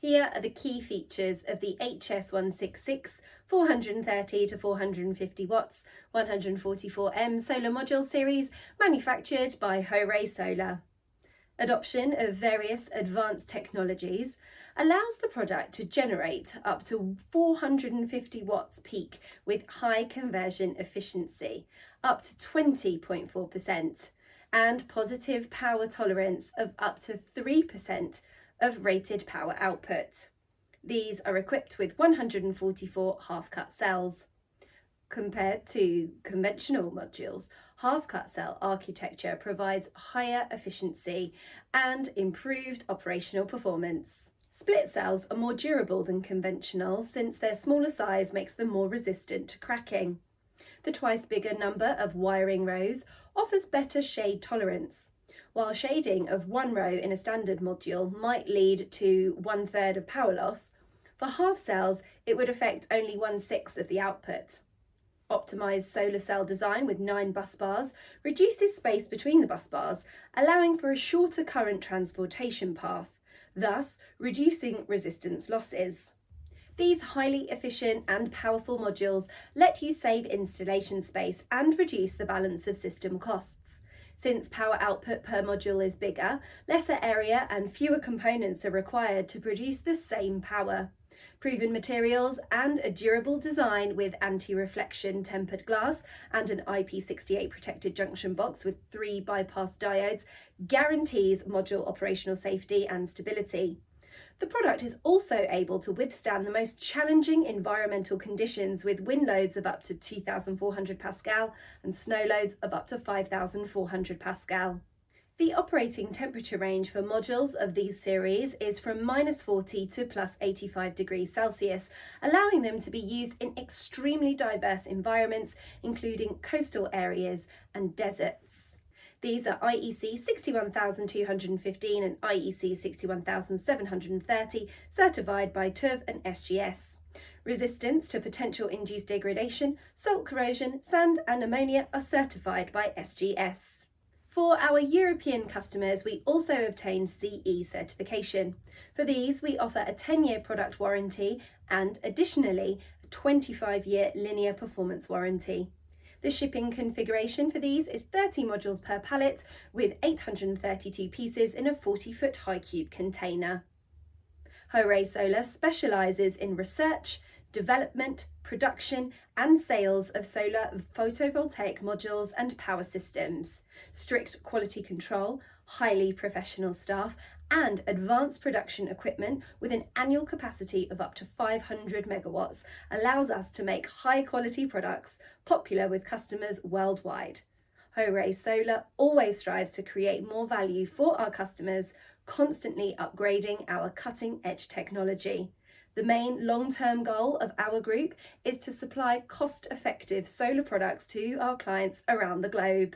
Here are the key features of the HS166 430 to 450 watts 144M solar module series manufactured by Horay Solar. Adoption of various advanced technologies allows the product to generate up to 450 watts peak with high conversion efficiency, up to 20.4%, and positive power tolerance of up to 3% of rated power output. These are equipped with 144 half-cut cells. Compared to conventional modules, half-cut cell architecture provides higher efficiency and improved operational performance. Split cells are more durable than conventional since their smaller size makes them more resistant to cracking. The twice bigger number of wiring rows offers better shade tolerance. While shading of one row in a standard module might lead to 1/3 of power loss, for half cells it would affect only 1/6 of the output. Optimised solar cell design with 9 bus bars reduces space between the bus bars, allowing for a shorter current transportation path, thus reducing resistance losses. These highly efficient and powerful modules let you save installation space and reduce the balance of system costs. Since power output per module is bigger, lesser area and fewer components are required to produce the same power. Proven materials and a durable design with anti-reflection tempered glass and an IP68 protected junction box with 3 bypass diodes guarantees module operational safety and stability. The product is also able to withstand the most challenging environmental conditions with wind loads of up to 2,400 Pascal and snow loads of up to 5,400 Pascal. The operating temperature range for modules of these series is from -40 to +85 degrees Celsius, allowing them to be used in extremely diverse environments, including coastal areas and deserts. These are IEC 61215 and IEC 61730 certified by TÜV and SGS. Resistance to potential induced degradation, salt corrosion, sand and ammonia are certified by SGS. For our European customers, we also obtain CE certification. For these, we offer a 10-year product warranty and additionally a 25-year linear performance warranty. The shipping configuration for these is 30 modules per pallet with 832 pieces in a 40-foot high cube container. Horay Solar specialises in research, development, production and sales of solar photovoltaic modules and power systems, strict quality control, highly professional staff and advanced production equipment with an annual capacity of up to 500 megawatts allows us to make high quality products popular with customers worldwide. Horay Solar always strives to create more value for our customers, constantly upgrading our cutting edge technology. The main long-term goal of our group is to supply cost-effective solar products to our clients around the globe.